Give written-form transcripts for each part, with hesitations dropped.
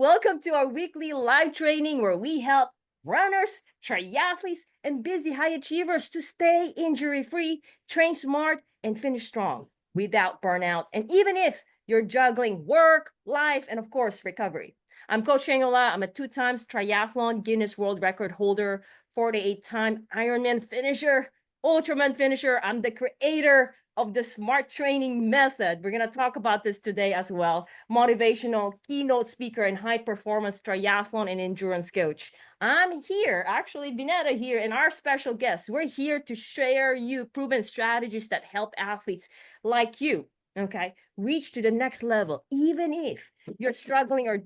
welcome to our weekly live training where we help runners, triathletes, and busy high achievers to stay injury-free, train smart, and finish strong without burnout. And even if you're juggling work, life, and of course, recovery. I'm Coach Shangola. I'm a 2 times triathlon Guinness World Record holder, 48-time Ironman finisher, Ultraman finisher. I'm the creator of the SMART training method. We're going to talk about this today as well. Motivational keynote speaker and high performance triathlon and endurance coach. I'm here, actually, Binetta here, and our special guest. We're here to share you proven strategies that help athletes like you, okay, reach to the next level, even if you're struggling or,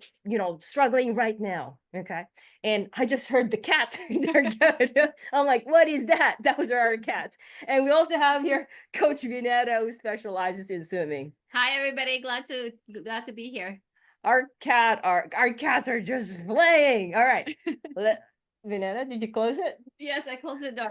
struggling right now, okay? And I just heard the cat. They're good. I'm like, what is that? Those are our cats. And we also have here Coach Binetta, who specializes in swimming. Hi, everybody. Glad to be here. Our cats are just playing. All right. Binetta, did you close it? Yes, I closed the door.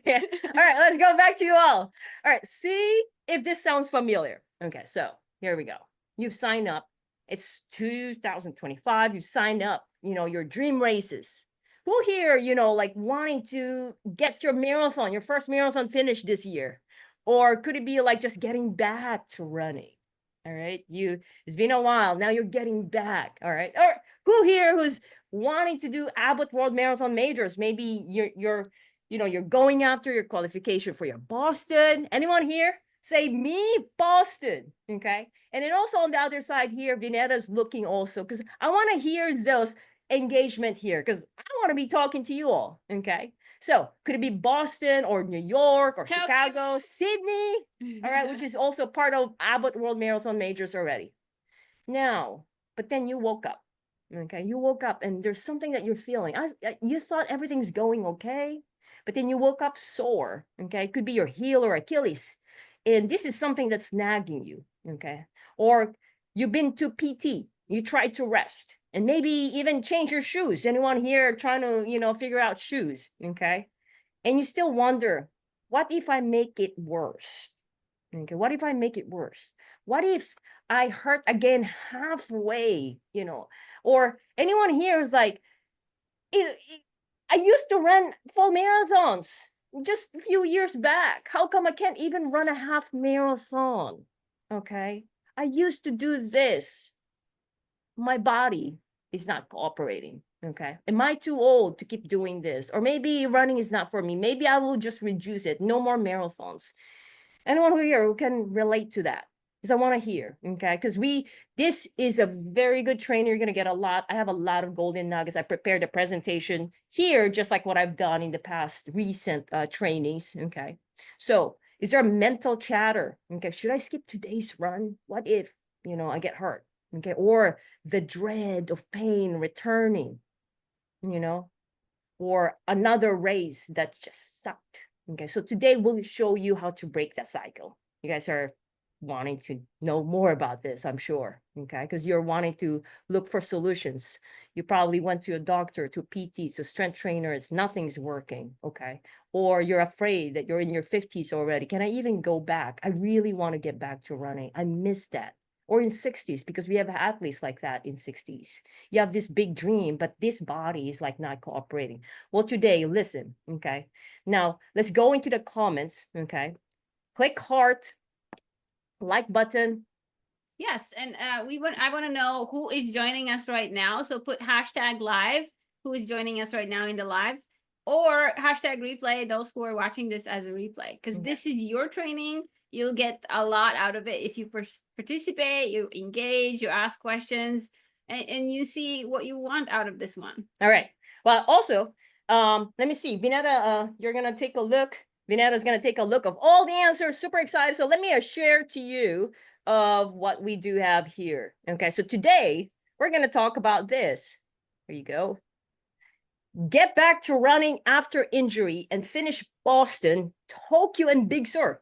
Yeah. All right, let's go back to you all. All right, see if this sounds familiar. Okay, so here we go. You've signed up. It's 2025. You've signed up, your dream races. Who here, like wanting to get your marathon, your first marathon finish this year? Or could it be like just getting back to running? All right, it's been a while. Now you're getting back. All right. Or who here who's wanting to do Abbott World Marathon Majors? Maybe you're going after your qualification for your Boston. Anyone here? Say me, Boston. Okay. And then also on the other side here, Vinetta's looking also, because I want to hear those engagement here, because I want to be talking to you all. Okay. So could it be Boston or New York or Chicago, Sydney? All right, which is also part of Abbott World Marathon Majors already. Now, but then you woke up. Okay, you woke up and there's something that you're feeling. You thought everything's going okay, but then you woke up sore. Okay, it could be your heel or Achilles, and this is something that's nagging you. Okay, or you've been to PT, you tried to rest, and maybe even change your shoes. Anyone here trying to figure out shoes? Okay, and you still wonder, what if I make it worse? Okay, what if I make it worse? What if I hurt again halfway, Or anyone here is like, I used to run full marathons just a few years back. How come I can't even run a half marathon? Okay, I used to do this. My body is not cooperating. Okay, am I too old to keep doing this? Or maybe running is not for me. Maybe I will just reduce it. No more marathons. Anyone here who can relate to that? Because I want to hear, okay? Because this is a very good trainer. You're going to get a lot. I have a lot of golden nuggets. I prepared a presentation here, just like what I've done in the past recent trainings, okay? So is there a mental chatter? Okay, should I skip today's run? What if, I get hurt? Okay, or the dread of pain returning, or another race that just sucked. Okay, so today we'll show you how to break that cycle. You guys are wanting to know more about this, I'm sure, okay? Because you're wanting to look for solutions. You probably went to a doctor, to PT, to strength trainers, nothing's working, okay? Or you're afraid that you're in your 50s already. Can I even go back? I really want to get back to running. I miss that. Or in 60s, because we have athletes like that in 60s. You have this big dream, but this body is like not cooperating. Well, today, listen, okay? Now, let's go into the comments, okay? Click heart, like button. Yes, and I want to know who is joining us right now. So put hashtag live, who is joining us right now in the live, or hashtag replay, those who are watching this as a replay, because this is your training. You'll get a lot out of it if you participate, you engage, you ask questions, and you see what you want out of this one. All right. Well, also, let me see. Vinetta, you're going to take a look. Vinetta's going to take a look of all the answers. Super excited. So let me share to you of what we do have here. Okay. So today we're going to talk about this. There you go. Get back to running after injury and finish Boston, Tokyo, and Big Sur.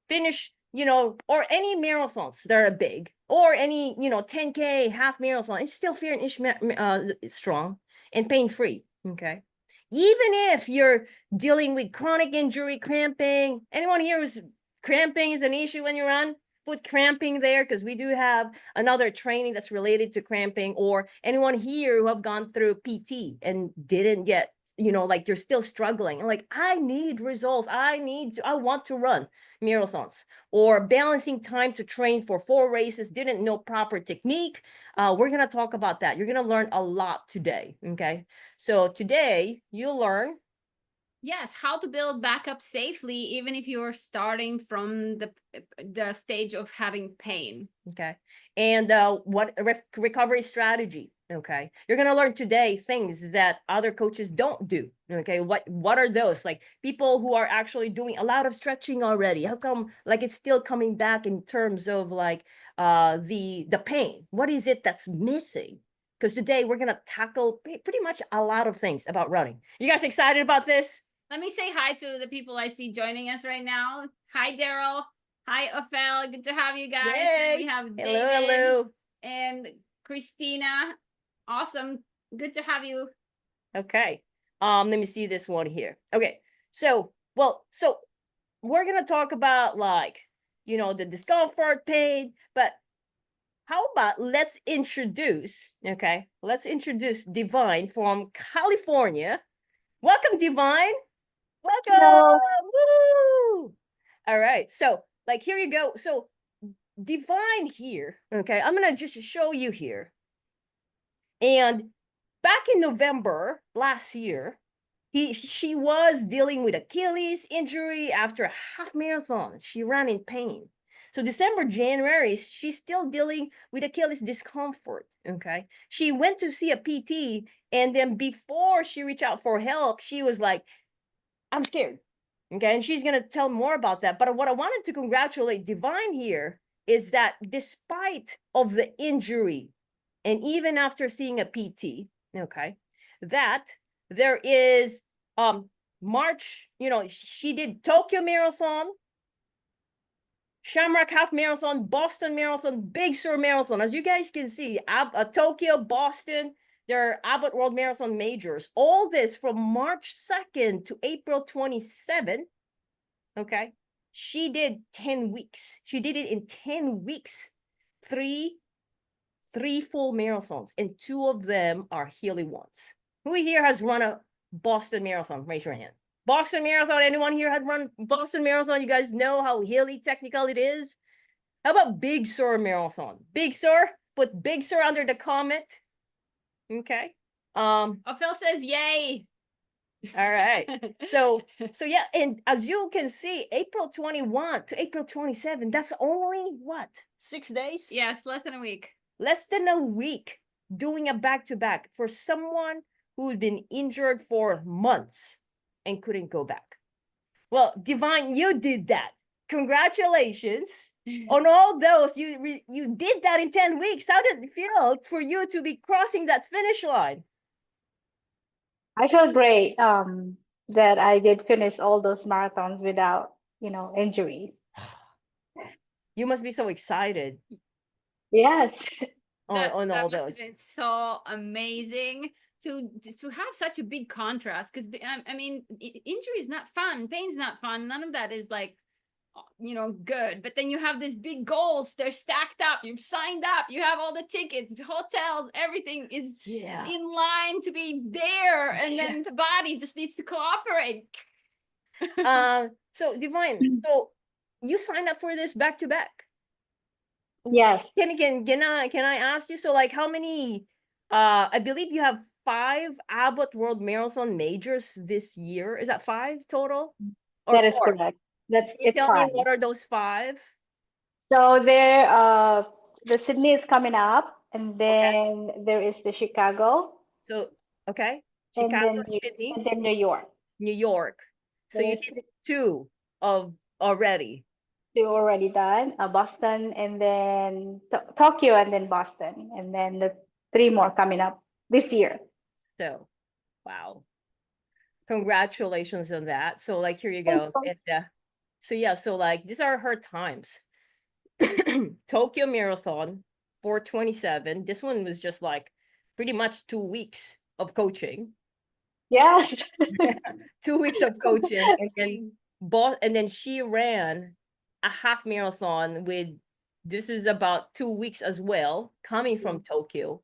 Finish, or any marathons that are big, or any, 10K, half marathon. It's still fair and strong and pain-free, okay? Even if you're dealing with chronic injury, cramping, anyone here who's cramping is an issue when you run, put cramping there because we do have another training that's related to cramping, or anyone here who have gone through PT and didn't get, like you're still struggling. And like, I need results. I want to run marathons, or balancing time to train for 4 races, didn't know proper technique. We're going to talk about that. You're going to learn a lot today. Okay. So today you'll learn. Yes, how to build back up safely, even if you're starting from the stage of having pain. Okay. And what recovery strategy. Okay. You're going to learn today things that other coaches don't do. Okay. What are those? Like people who are actually doing a lot of stretching already. How come like it's still coming back in terms of like the pain? What is it that's missing? Because today we're going to tackle pretty much a lot of things about running. You guys excited about this? Let me say hi to the people I see joining us right now. Hi, Daryl. Hi, Ophel. Good to have you guys. Yay. We have Hello, David hello. and Christina. Awesome. Good to have you. Okay. Let me see this one here. Okay. So we're gonna talk about like, the discomfort, pain, but how about let's introduce Divine from California. Welcome, Divine. Welcome. Hello. Woo! All right. So like here you go. So Divine here. Okay, I'm gonna just show you here. And back in November last year, she was dealing with Achilles injury after a half marathon. She ran in pain. So December, January, she's still dealing with Achilles discomfort. Okay. She went to see a PT, and then before she reached out for help, she was like, I'm scared. Okay. And she's gonna tell more about that. But what I wanted to congratulate Divine here is that despite of the injury, and even after seeing a PT, okay, that there is March, she did Tokyo Marathon, Shamrock Half Marathon, Boston Marathon, Big Sur Marathon. As you guys can see, Tokyo, Boston, there are Abbott World Marathon Majors. All this from March 2nd to April 27th, okay? She did 10 weeks. She did it in 10 weeks. Three full marathons, and 2 of them are Healy ones. Who here has run a Boston Marathon? Raise your hand. Boston Marathon, anyone here had run Boston Marathon? You guys know how hilly technical it is? How about Big Sur Marathon? Big Sur? Put Big Sur under the comment. Okay. Ophel says yay. All right. So yeah, and as you can see, April 21 to April 27, that's only what? 6 days? Yes, less than a week. Less than a week doing a back-to-back for someone who'd been injured for months and couldn't go back. Well, Divine, you did that. Congratulations on all those. You did that in 10 weeks. How did it feel for you to be crossing that finish line? I feel great that I did finish all those marathons without, injuries. You must be so excited Yes. on all must have those. been so amazing to have such a big contrast, because I mean, injury is not fun, pain's not fun, none of that is like, good. But then you have these big goals, they're stacked up, you've signed up, you have all the tickets, hotels, everything is in line to be there, and then the body just needs to cooperate. So Divine, so you signed up for this back to back? Yes. Can I ask you, so like how many I believe you have 5 Abbott World Marathon Majors this year. Is that 5 total? Or That is 4? correct. Can you It's tell me 5. what are those 5? So there, the Sydney is coming up, and then there is the Chicago, So okay, and Chicago, then Sydney, New York. New York. So you There's did 2 of already. 2 already done. Boston, and then Tokyo, and then Boston, and then the 3 more coming up this year. So wow. Congratulations on that. So like here you go. And so yeah, so like these are her times. Tokyo Marathon 4:27. This one was just like pretty much 2 weeks of coaching. Yes. 2 weeks of coaching, and then she ran a half marathon with this is about 2 weeks as well, coming from Tokyo.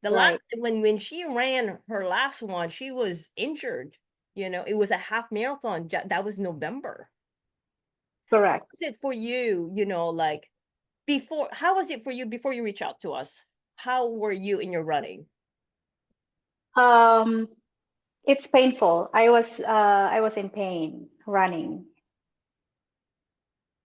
The Right. last when she ran her last one, she was injured. You know, it was a half marathon. That was November. Correct. Was it for you, you know, like before, how was it for you before you reach out to us? How were you in your running? Um, it's painful. I was in pain running.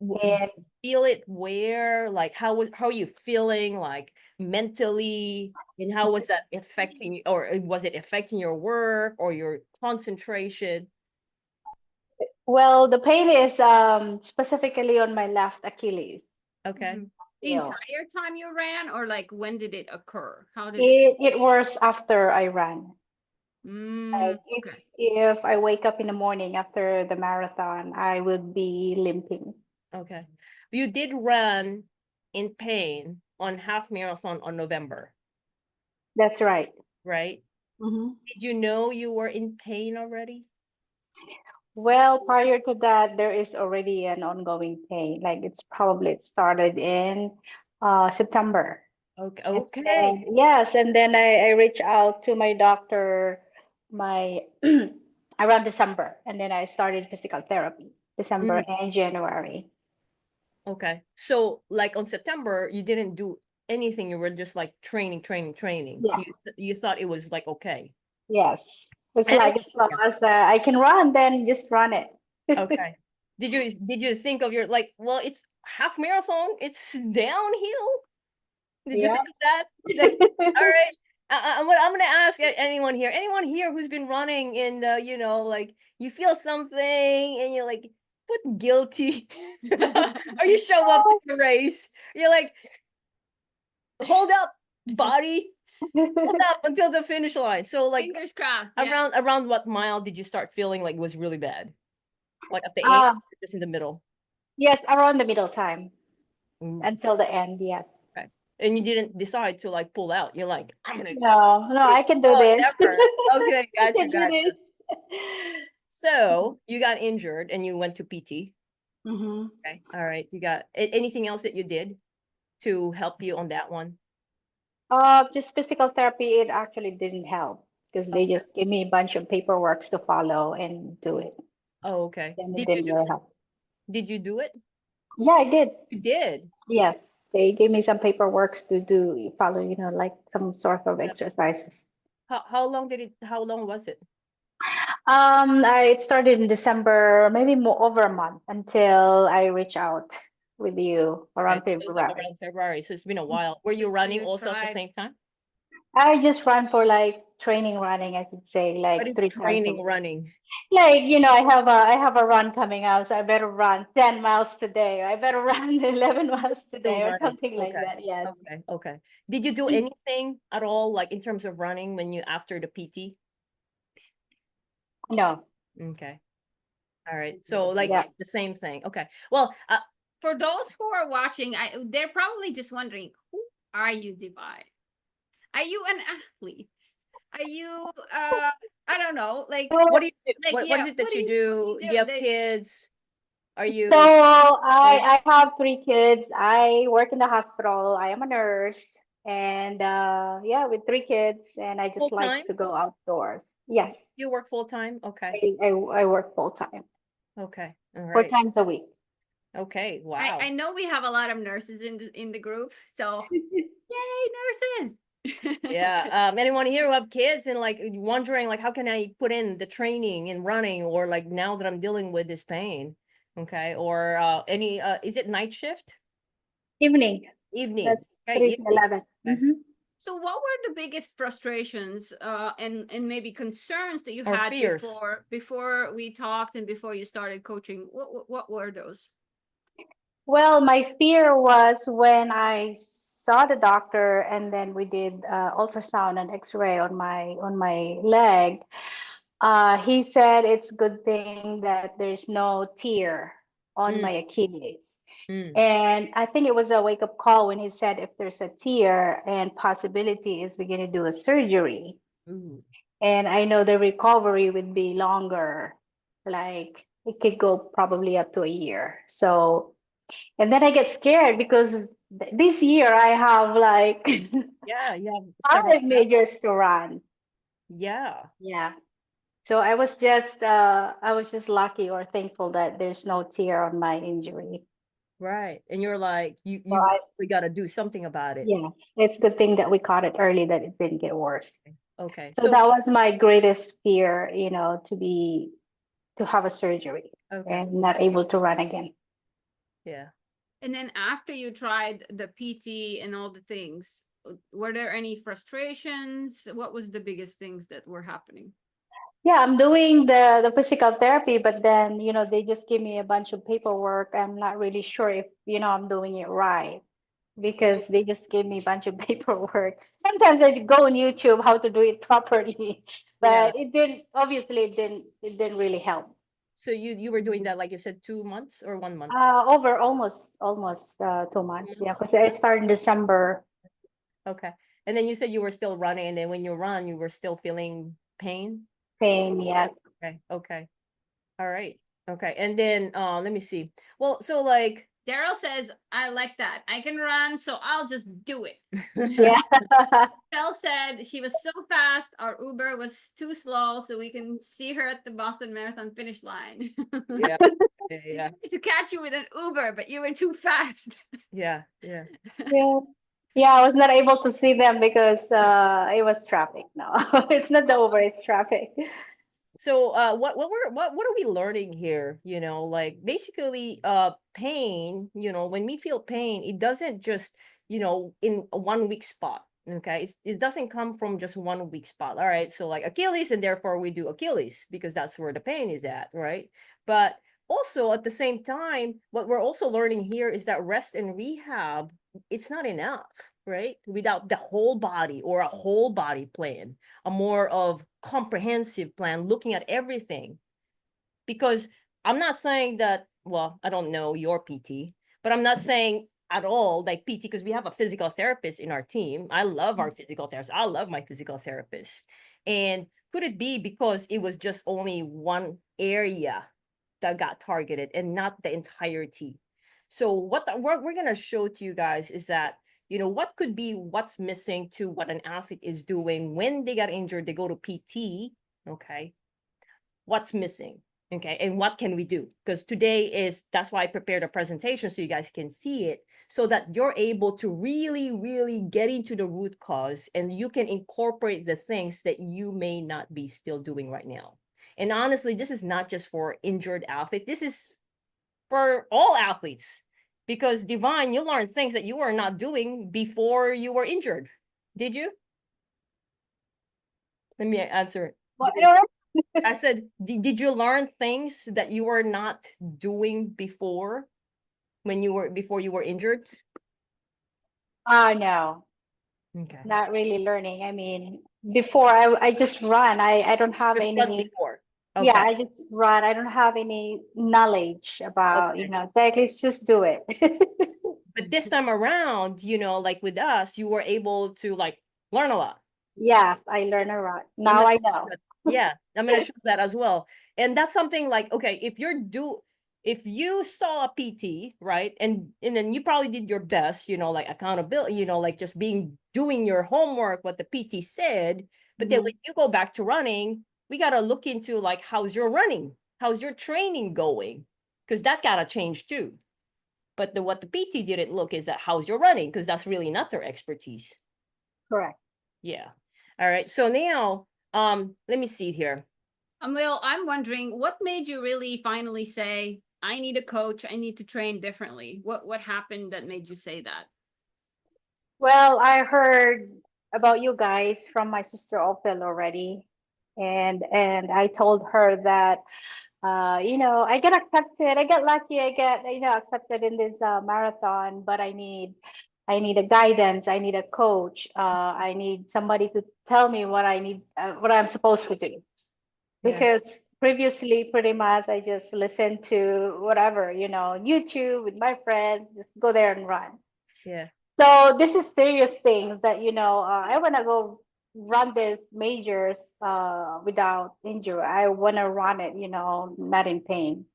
Did And you feel it where? Like how are you feeling like mentally? And how was that affecting you, or was it affecting your work or your concentration? well, the pain is specifically on my left Achilles Okay. Mhm. The heel. entire time you ran, or like when did it occur? How did it? It was after I ran. Mm, Like okay. if I wake up in the morning after the marathon, I would be limping. Okay. You did run in pain on half marathon on November, That's right. right? Hmm. Did you know you were in pain already? Well, prior to that, there is already an ongoing pain. Like it's probably it started in September. Okay. And Okay. then, yes, and then I reach out to my doctor my around December, and then I started physical therapy, December Mm, and January. okay. So like on September, you didn't do anything. You were just like training, training, training. Yeah, You thought it was like okay. yes. It's And like as long yeah, as I can run, then just run it. okay. Did you think of your like, well, it's half marathon, it's downhill? Did you Yeah. think of that? All right. I'm gonna ask anyone here who's been running in the, you know, like you feel something and you're like, put guilty, or you show up to the race, you're like, hold up, body, hold up until the finish line. So like Fingers crossed. Yeah. around what mile did you start feeling like it was really bad? Like at the end, Uh, or just in the middle? yes, around the middle time Ooh, until the end. Yes. okay. And you didn't decide to like pull out. You're like, I'm gonna No, no, I can do oh this. never. Okay, I gotcha, can do gotcha. this. So you got injured and you went to PT. Hmm. Okay. All right. You got anything else that you did to help you on that one? Just physical therapy, it actually didn't help because they Okay. just gave me a bunch of paperwork to follow and do it. Oh, okay. And it didn't really help. Did you do it? Yeah, I did. You did. Yes, they gave me some paperwork to do, follow, like some sort of Yeah. exercises. How long was it? I started in December, maybe more over a month until I reach out with you Okay. around So it was like February. around February. So it's been a while. Were you So running you also at the tried. same time? I just run for like training running, I should say, What like is 3 times a training week. running? Like, I have a run coming out, so I better run 10 miles today. I better run 11 miles Still today or running. something like Okay. that. Yes. Okay. Okay. Did you do anything at all, like in terms of running when you after the PT? No. Okay. All right. So like Yeah. the same thing. Okay. Well, For those who are watching, they're probably just wondering, who are you, Divide? Are you an athlete? Are you I don't know, what do you do? What yeah, is it that you do? what Do you do have they, kids? Are So you I have 3 kids. I work in the hospital. I am a nurse. And yeah, with 3 kids, and I just full like time? to go outdoors. Yes, You work full time? Okay. I work full time, Okay. All four right. times a week. Okay. I Wow. know we have a lot of nurses in the group, so yay, nurses. Yeah. Anyone here who have kids and like wondering like how can I put in the training and running, or like now that I'm dealing with this pain? Okay. Or any is it night shift? Evening. Evening. That's Okay, 3 to evening. 11. Okay. So what were the biggest frustrations and maybe concerns that you Or had fears. before we talked and before you started coaching? What were those? Well, my fear was when I saw the doctor and then we did ultrasound and X-ray on my leg. He said it's a good thing that there's no tear on Mm, my Achilles. mm, And I think it was a wake-up call when he said if there's a tear and possibility is we're going to do a surgery. ooh, And I know the recovery would be longer, like it could go probably up to a year. So And then I get scared because this year I have like Yeah, you have several 5 majors to run. yeah, Yeah. So I was just lucky or thankful that there's no tear on my injury. right. And you're like, So we got to do something about it. yes, it's a good thing that we caught it early, that it didn't get worse. Okay. So So, that was my greatest fear, to have a surgery okay. and not able to run again. Yeah. And then after you tried the PT and all the things, were there any frustrations? What was the biggest things that were happening? Yeah, I'm doing the physical therapy, but then, they just give me a bunch of paperwork. I'm not really sure if, I'm doing it right because they just gave me a bunch of paperwork. Sometimes I go on YouTube how to do it properly, Yeah. but it didn't really help. So you were doing that, like you said, 2 months or 1 month? Over almost 2 months. Yeah, Months? because I started in December. Okay. And then you said you were still running, and then when you run, you were still feeling pain? Pain, yes. Okay. Okay. All right. Okay. And then let me see. Well, so like Daryl says, I like that. I can run, so I'll just do it. Yeah. Belle said she was so fast, our Uber was too slow, so we can see her at the Boston Marathon finish line. yeah. Yeah. To catch you with an Uber, but you were too fast. Yeah. Yeah. Yeah. Yeah, I was not able to see them because it was traffic. No, it's not the Uber, it's traffic. So what are we learning here? Like basically pain, when we feel pain, it doesn't just, in a one weak spot. Okay. It doesn't come from just one weak spot. All right. So like Achilles, and therefore we do Achilles because that's where the pain is at, right? But also at the same time, what we're also learning here is that rest and rehab, it's not enough, right? Without the whole body or a whole body plan, a more of comprehensive plan looking at everything. Because I'm not saying that, well, I don't know your PT, but I'm not saying at all like PT, because we have a physical therapist in our team. I love our physical therapist. I love my physical therapist. And could it be because it was just only one area that got targeted and not the entirety? So what we're going to show to you guys is that, what could be what's missing to what an athlete is doing when they got injured, they go to PT. Okay. What's missing? Okay. And what can we do? Because that's why I prepared a presentation so you guys can see it, so that you're able to really, really get into the root cause and you can incorporate the things that you may not be still doing right now. And honestly, this is not just for injured athletes. This is for all athletes, because Divine, you learned things that you were not doing before you were injured. Did you? Let me answer it. What? I said, did you learn things that you were not doing before before you were injured? No, Okay. not really learning. I mean, before I just run. I don't have Just run any. before. Yeah, Okay. I just run. I don't have any knowledge about, Okay. cyclists. Just do it. But this time around, like with us, you were able to like learn a lot. Yeah, I learn a lot. I'm Now gonna I show know. that. Yeah, I'm gonna show that as well. And that's something like, okay, if you saw a PT, right, and then you probably did your best, like accountability, like just doing your homework, what the PT said. But then when Mhm. you go back to running, we gotta look into like how's your running, how's your training going, because that gotta change too. But what the PT didn't look is that how's your running, because that's really not their expertise. Correct. Yeah. All right. So now, let me see here. Well, I'm wondering what made you really finally say, I need a coach, I need to train differently. What happened that made you say that? Well, I heard about you guys from my sister Opel already, and I told her that I get accepted, I get lucky, I get accepted in this marathon, but I need a guidance, I need a coach, I need somebody to tell me what I'm supposed to do, Yeah. because previously pretty much I just listened to whatever, YouTube with my friends, just go there and run. Yeah. So this is serious things that I want to go run this majors without injury. I want to run it, not in pain.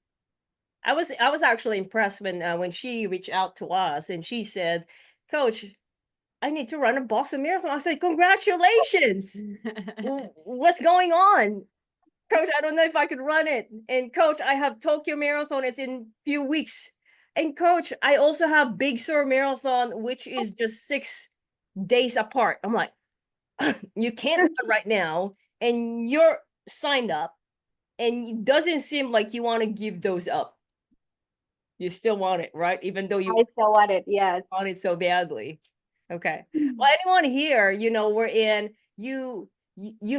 I was actually impressed when she reached out to us and she said, Coach, I need to run a Boston Marathon. I said, congratulations. What's going on? Coach, I don't know if I could run it. And coach, I have Tokyo Marathon. It's in few weeks. And coach, I also have Big Sur Marathon, which is just 6 days apart. I'm like, you can't run right now, and you're signed up, and it doesn't seem like you want to give those up. You still want it, right? Even though you I still want it. Yes. want it so badly. Okay. Well, anyone here, we're in, you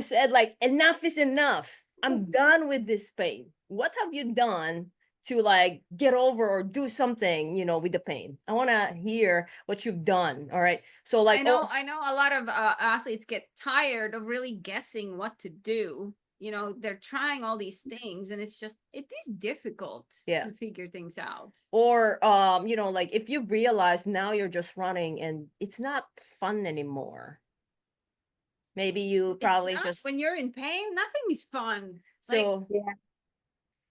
said like, enough is enough. I'm done with this pain. What have you done to like get over or do something, with the pain? I want to hear what you've done. All right. So like, I know a lot of athletes get tired of really guessing what to do. They're trying all these things and it is difficult to figure things out. Or like if you realize now you're just running and it's not fun anymore. Maybe you probably just, when you're in pain, nothing is fun. so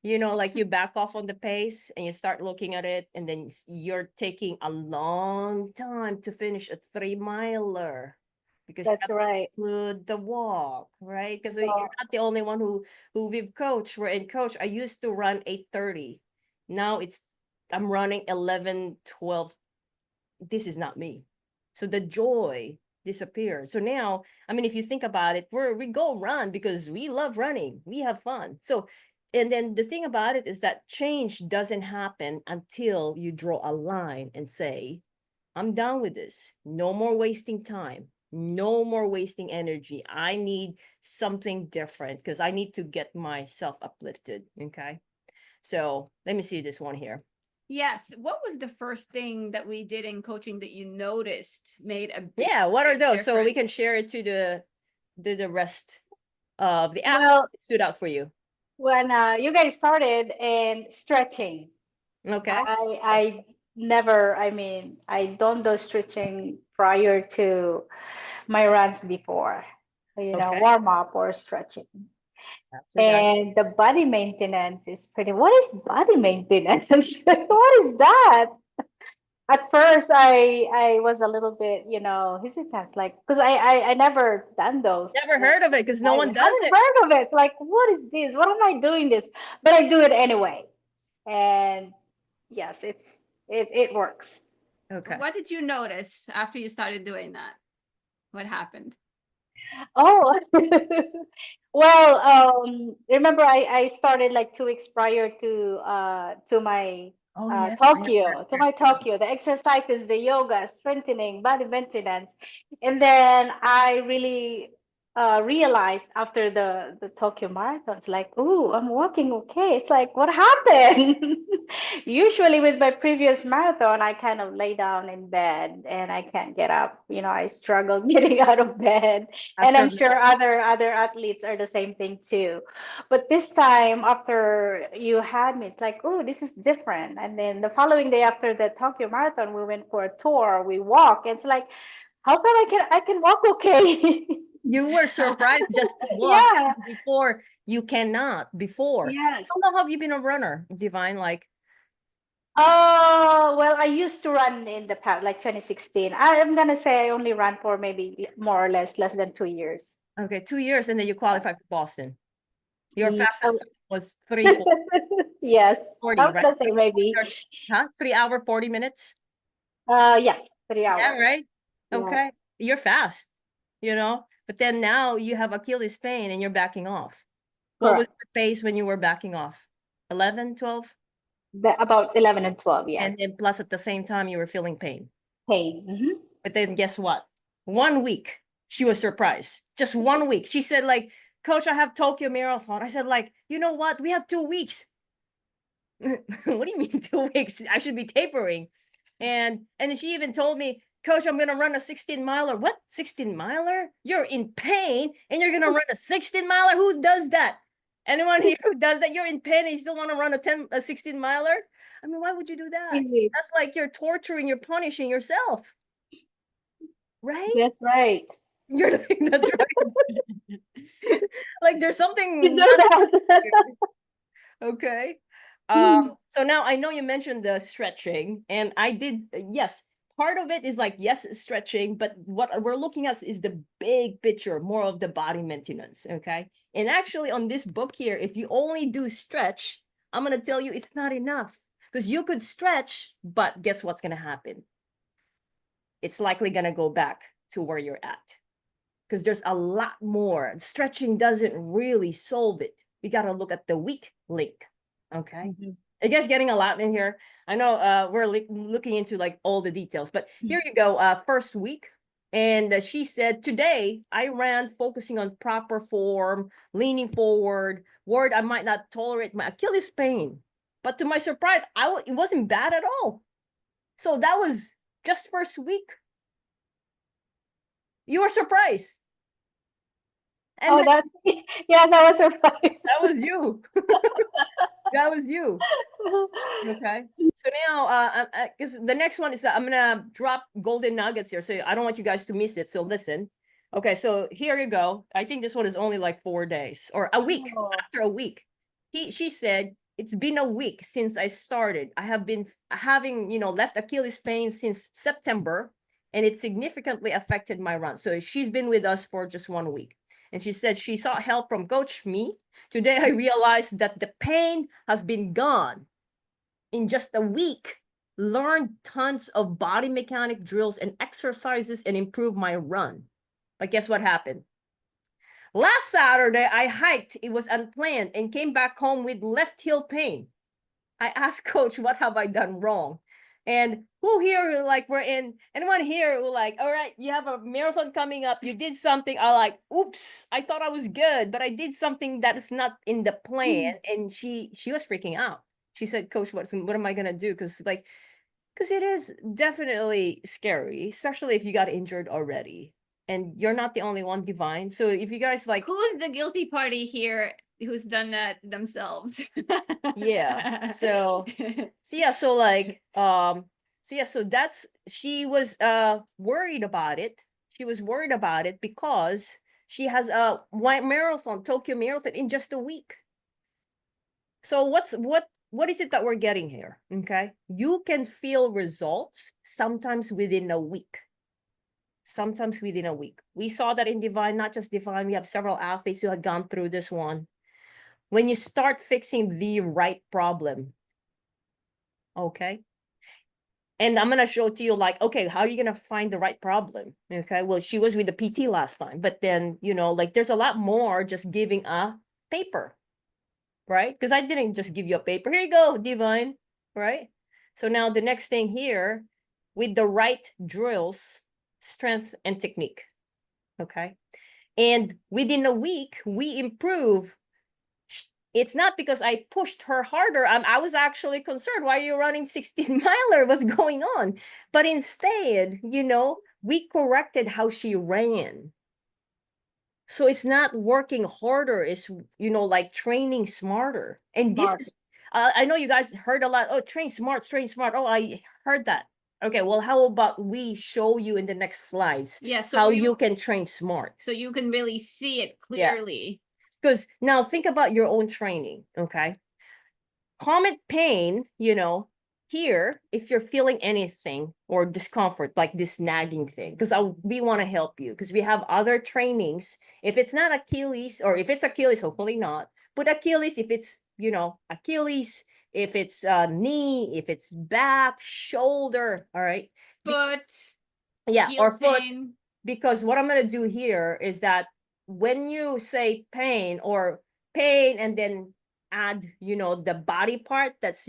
Yeah. like you back off on the pace and you start looking at it, and then you're taking a long time to finish a 3-miler because you That's have to right. include the walk, right? Because you're So, not the only one who we've coached. We're in coach. I used to run 8:30. Now I'm running 11:12. This is not me. So the joy disappears. So now, I mean, if you think about it, we go run because we love running. We have fun. So, and then the thing about it is that change doesn't happen until you draw a line and say, I'm done with this. No more wasting time. No more wasting energy. I need something different because I need to get myself uplifted. Okay. So let me see this one here. Yes. What was the first thing that we did in coaching that you noticed made a big What are those? difference? So we can share it to the rest of the athletes well, that stood out for you. when you guys started and stretching, Okay. I never, I mean, I don't do stretching prior to my runs before, Okay. warm up or stretching. After that. And the body maintenance is what is body maintenance? What is that? At first, I was a little bit, hesitant, like, because I never done those. Never heard of it because no I one does haven't it. heard of it. It's like, what is this? What am I doing this? But I do it anyway. And yes, it works. Okay. What did you notice after you started doing that? What happened? Oh, well, remember I started like 2 weeks prior to my Oh yeah. Tokyo, the exercises, the yoga, strengthening, body maintenance. And then I really realized after the Tokyo Marathon, it's like, oh, I'm walking okay. It's like, what happened? Usually with my previous marathon, I kind of lay down in bed and I can't get up. I struggle getting out of bed. And After I'm sure other athletes are the same thing too. But this time after you had me, it's like, oh, this is different. And then the following day after the Tokyo Marathon, we went for a tour, we walk. It's like, how come I can walk okay? you were surprised just to walk Yeah. before you cannot before. Yes. How long have you been a runner, Divine? Like, Oh, well, I used to run in the past, like 2016. I'm gonna say I only ran for maybe more or less than 2 years. okay, 2 years, and then you qualified for Boston. Your Ye- fastest oh, time was 3:40, Yes, I'm right? gonna say maybe. 3 hour 40 minutes. Yes, Yeah, 3 hours. right. Yeah, Okay, you're fast, but then now you have Achilles pain and you're backing off. What was correct. your pace when you were backing off? 11, 12? About 11 and 12, yes. And then plus at the same time you were feeling pain. Pain. But then guess what? 1 week, she was surprised. Just 1 week. She said like, Coach, I have Tokyo Marathon. I said like, you know what? We have 2 weeks. What do you mean 2 weeks? I should be tapering. And then she even told me, Coach, I'm gonna run a 16-miler. What 16-miler? You're in pain and you're gonna run a 16-miler? Who does that? Anyone here who does that? You're in pain and you still want to run a 16-miler? I mean, why would you do that? Easy. That's like you're torturing, you're punishing yourself. Right? That's right. You're like, that's right. Like there's something You know that. okay. So now I know you mentioned the stretching, and I did, yes, part of it is like, yes, stretching, but what we're looking at is the big picture, more of the body maintenance, okay? And actually on this book here, if you only do stretch, I'm going to tell you it's not enough, because you could stretch, but guess what's going to happen? It's likely going to go back to where you're at, because there's a lot more. Stretching doesn't really solve it. We got to look at the weak link, okay? I guess getting a lot in here. I know we're looking into like all the details, but here you go. First week. And she said, today I ran focusing on proper form, leaning forward, worried I might not tolerate my Achilles pain. But to my surprise, it wasn't bad at all. So that was just first week. You were surprised. And Oh, that's yes, I was surprised. that was you. That was you. Okay. So now, because the next one is I'm gonna drop golden nuggets here, so I don't want you guys to miss it. So listen. Okay, so here you go. I think this one is only like 4 days or a week. Oh. After a week, she said it's been a week since I started. I have been having left Achilles pain since September, and it significantly affected my run. So she's been with us for just 1 week, and she said she sought help from Coach Me. Today I realized that the pain has been gone in just a week. Learned tons of body mechanic drills and exercises and improved my run. But guess what happened? Last Saturday, I hiked. It was unplanned and came back home with left heel pain. I asked Coach, what have I done wrong? And who here, like, anyone here who like, all right, you have a marathon coming up, you did something, I like, oops, I thought I was good, but I did something that is not in the plan. And she was freaking out. She said, Coach, what am I gonna do? Because it is definitely scary, especially if you got injured already. And you're not the only one, Divine. So if you guys like, Who's the guilty party here who's done that themselves? yeah. So that's, she was worried about it. She was worried about it because she has a Tokyo Marathon in just a week. So what is it that we're getting here? Okay. You can feel results sometimes within a week. Sometimes within a week. We saw that in Divine, not just Divine. We have several athletes who had gone through this one. When you start fixing the right problem, okay? And I'm going to show to you like, okay, how are you going to find the right problem? Okay, well, she was with the PT last time, but then, like there's a lot more just giving a paper, right? Because I didn't just give you a paper. Here you go, Divine, right? So now the next thing here, with the right drills, strength and technique, okay? And within a week, we improve. It's not because I pushed her harder. I was actually concerned. Why are you running 16-miler? What's going on? But instead, we corrected how she ran. So it's not working harder. It's, like training smarter. And this is, I know you guys heard a lot. Oh, train smart, train smart. Oh, I heard that. Okay, well, how about we show you in the next slides how you can train smart. So you can really see it clearly. Because now think about your own training, okay? Comet pain, here, if you're feeling anything or discomfort, like this nagging thing, because we want to help you, because we have other trainings. If it's not Achilles, or if it's Achilles, hopefully not, but Achilles, if it's, Achilles, if it's knee, if it's back, shoulder, all right? Foot. Or foot. Because what I'm going to do here is that when you say pain and then add, the body part, that's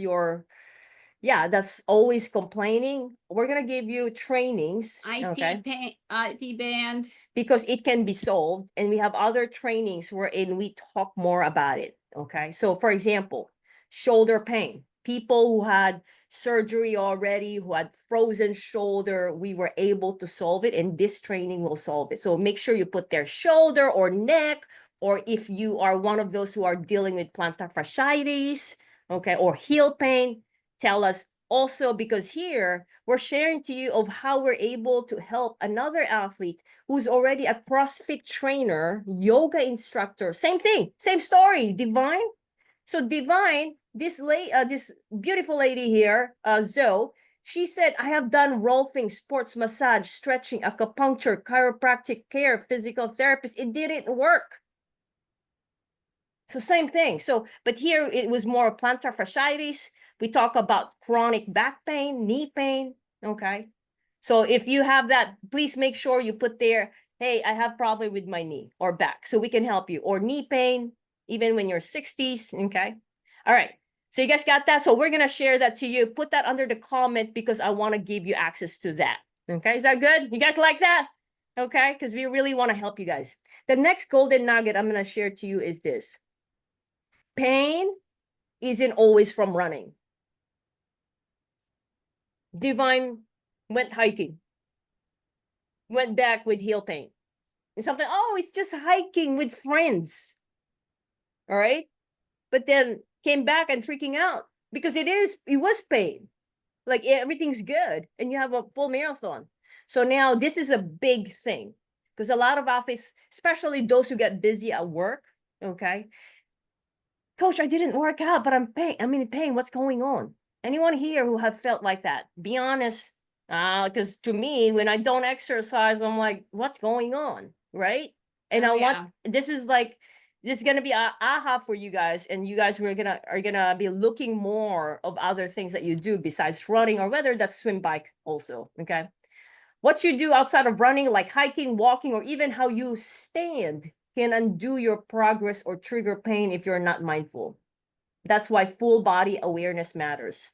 that's always complaining, we're going to give you trainings. IT band. Because it can be solved. And we have other trainings wherein we talk more about it. Okay. So for example, shoulder pain. People who had surgery already, who had frozen shoulder, we were able to solve it, and this training will solve it. So make sure you put their shoulder or neck, or if you are one of those who are dealing with plantar fasciitis, okay, or heel pain, tell us also, because here we're sharing to you of how we're able to help another athlete who's already a CrossFit trainer, yoga instructor, same thing, same story, Divine. So Divine, this beautiful lady here, Zoe, she said, I have done rolfing, sports massage, stretching, acupuncture, chiropractic care, physical therapist. It didn't work. So same thing. So, but here it was more plantar fasciitis. We talk about chronic back pain, knee pain. Okay. So if you have that, please make sure you put there, hey, I have problem with my knee or back, so we can help you. Or knee pain, even when you're 60s. Okay. All right. So you guys got that? So we're going to share that to you. Put that under the comment because I want to give you access to that. Okay. Is that good? You guys like that? Okay. Because we really want to help you guys. The next golden nugget I'm going to share to you is this. Pain isn't always from running. Divine went hiking, went back with heel pain. And something, oh, it's just hiking with friends. All right. But then came back and freaking out because it was pain. Like everything's good. And you have a full marathon. So now this is a big thing because a lot of athletes, especially those who get busy at work, okay. Coach, I didn't work out, but I'm in pain. What's going on? Anyone here who have felt like that? Be honest. Because to me, when I don't exercise, I'm like, what's going on? Right? And Oh, I yeah. want this is gonna be a aha for you guys, and you guys are gonna be looking more of other things that you do besides running, or whether that's swim, bike also. Okay. What you do outside of running, like hiking, walking, or even how you stand, can undo your progress or trigger pain if you're not mindful. That's why full body awareness matters.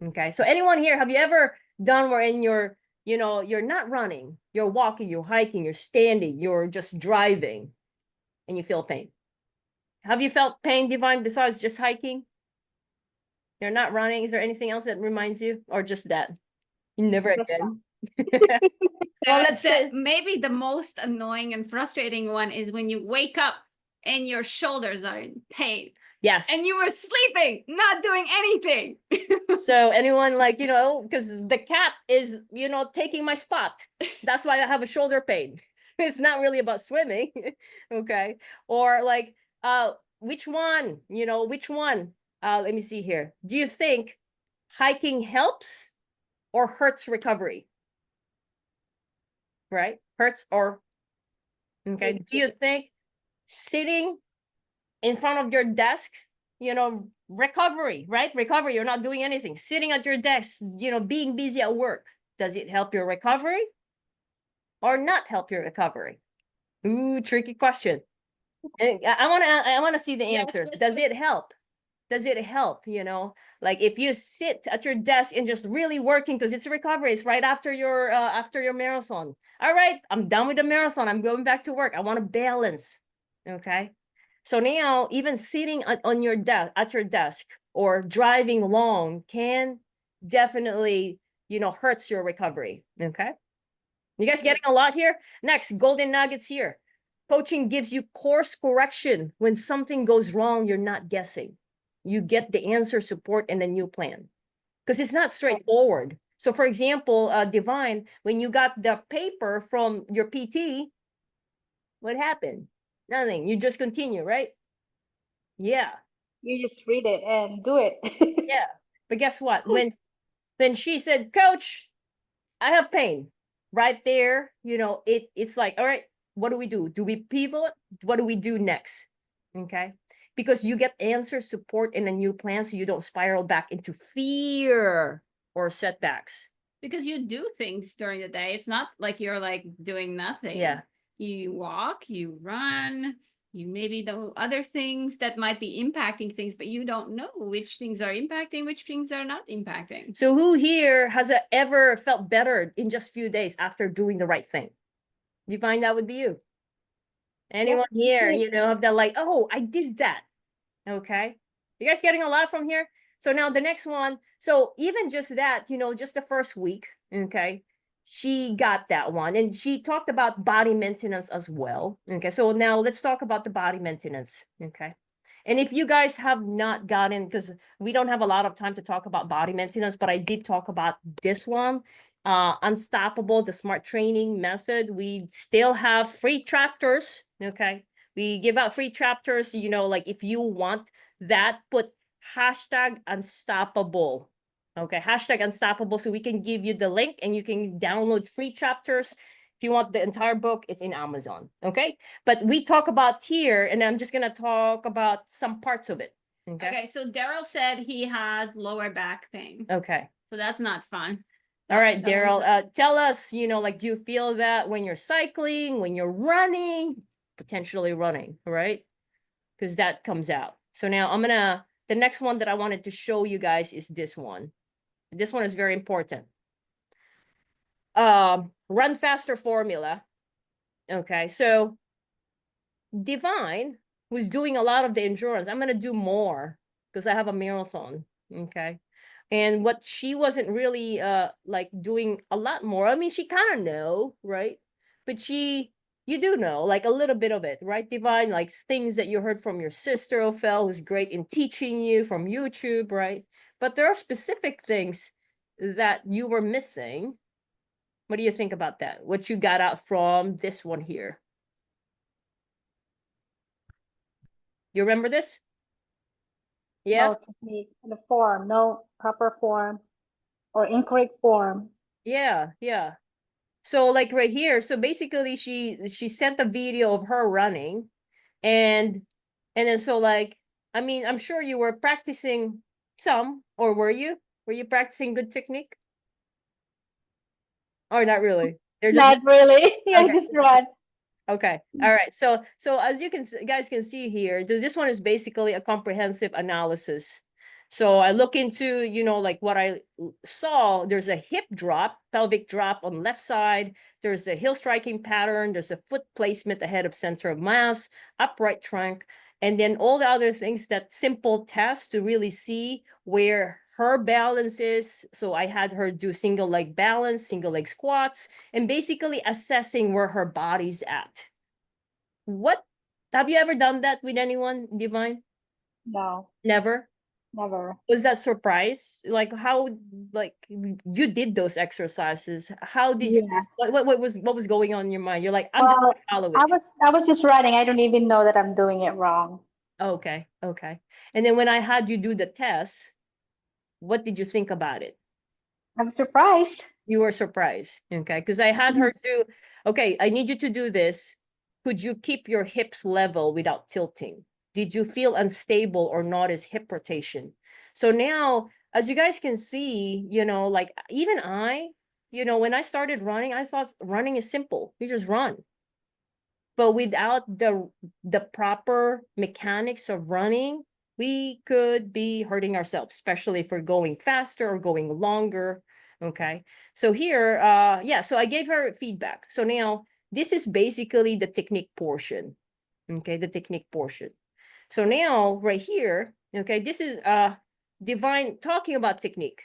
Okay. So anyone here, have you ever done wherein you're not running, you're walking, you're hiking, you're standing, you're just driving, and you feel pain? Have you felt pain, Divine, besides just hiking? You're not running. Is there anything else that reminds you, or just that? Never Just again. Well, let's say Maybe the most annoying and frustrating one is when you wake up and your shoulders are in pain yes. and you were sleeping, not doing anything. So anyone like, because the cat is, taking my spot. That's why I have a shoulder pain. It's not really about swimming. Okay. Or like, which one, which one? Let me see here. Do you think hiking helps or hurts recovery? Right? Hurts or, okay. Do you think sitting in front of your desk, recovery, right? Recovery, you're not doing anything. Sitting at your desk, being busy at work. Does it help your recovery or not help your recovery? Ooh, tricky question. And I want to see the Yes, answers. let's Does it help? Does it help? Like if you sit at your desk and just really working because it's recovery, it's right after your marathon. All right, I'm done with the marathon. I'm going back to work. I want to balance. Okay. So now even sitting on your desk at your desk or driving long can definitely, hurts your recovery. Okay. You guys getting a lot here? Next, golden nuggets here. Coaching gives you course correction. When something goes wrong, you're not guessing. You get the answer, support, and a new plan. Because it's not straightforward. So for example, Divine, when you got the paper from your PT, what happened? Nothing. You just continue, right? Yeah. You just read it and do it. Yeah. But guess what? When she said, Coach, I have pain right there, it's like, all right, what do we do? Do we pivot? What do we do next? Okay. Because you get answer, support, and a new plan so you don't spiral back into fear or setbacks. Because you do things during the day. It's not like you're like doing nothing. Yeah. You walk, you run, you maybe do other things that might be impacting things, but you don't know which things are impacting, which things are not impacting. So who here has ever felt better in just a few days after doing the right thing? You find that would be you. Anyone here, have that like, oh, I did that. Okay. You guys getting a lot from here? So now the next one. So even just that, just the first week, okay, she got that one. And she talked about body maintenance as well. Okay. So now let's talk about the body maintenance. Okay. And if you guys have not gotten, because we don't have a lot of time to talk about body maintenance, but I did talk about this one, Unstoppable, the smart training method. We still have free chapters. Okay. We give out free chapters, like if you want that, put hashtag unstoppable. Okay, hashtag unstoppable. So we can give you the link and you can download free chapters. If you want the entire book, it's in Amazon. Okay, but we talk about here, and I'm just gonna talk about some parts of it. Okay. Okay, so Daryl said he has lower back pain. Okay. So that's not fun. All right, That Daryl, was tell us, like, do you feel that when you're cycling, when you're running, potentially running, right? Because that comes out. So now the next one that I wanted to show you guys is this one. This one is very important. Run faster formula. Okay, so Divine was doing a lot of the endurance. I'm gonna do more because I have a marathon. Okay. And what she wasn't really like doing a lot more. I mean, she kind of know, right? But you do know like a little bit of it, right, Divine? Like things that you heard from your sister, Ophel, who's great in teaching you from YouTube, right? But there are specific things that you were missing. What do you think about that? What you got out from this one here? You remember this? Yeah. No technique, the form, no proper form or incorrect form. Yeah, yeah. So like right here, so basically she sent a video of her running and then so like I mean, I'm sure you were practicing some, or were you? Were you practicing good technique? Or not really? They're just Not really. I okay. just run. Okay. All right. So as you guys can see here, this one is basically a comprehensive analysis. So I look into, like what I saw, there's a hip drop, pelvic drop on left side. There's a heel striking pattern. There's a foot placement ahead of center of mass, upright trunk, and then all the other things, that simple test to really see where her balance is. So I had her do single leg balance, single leg squats, and basically assessing where her body's at. What have you ever done that with anyone, Divine? No, Never. never. Was that surprise? Like how, like you did those exercises? How did you? Yeah. What was going on in your mind? You're like, I'm just Well, gonna follow I it. was I was just running. I don't even know that I'm doing it wrong. Okay, okay. And then when I had you do the test, what did you think about it? I'm surprised. You were surprised, okay? Because I had her do, okay, I need you to do this. Could you keep your hips level without tilting? Did you feel unstable or notice hip rotation? So now, as you guys can see, like even when I started running, I thought running is simple. You just run. But without the proper mechanics of running, we could be hurting ourselves, especially if we're going faster or going longer. Okay. So here, yeah, so I gave her feedback. So now this is basically the technique portion. Okay, the technique portion. So now right here, okay, this is Divine talking about technique.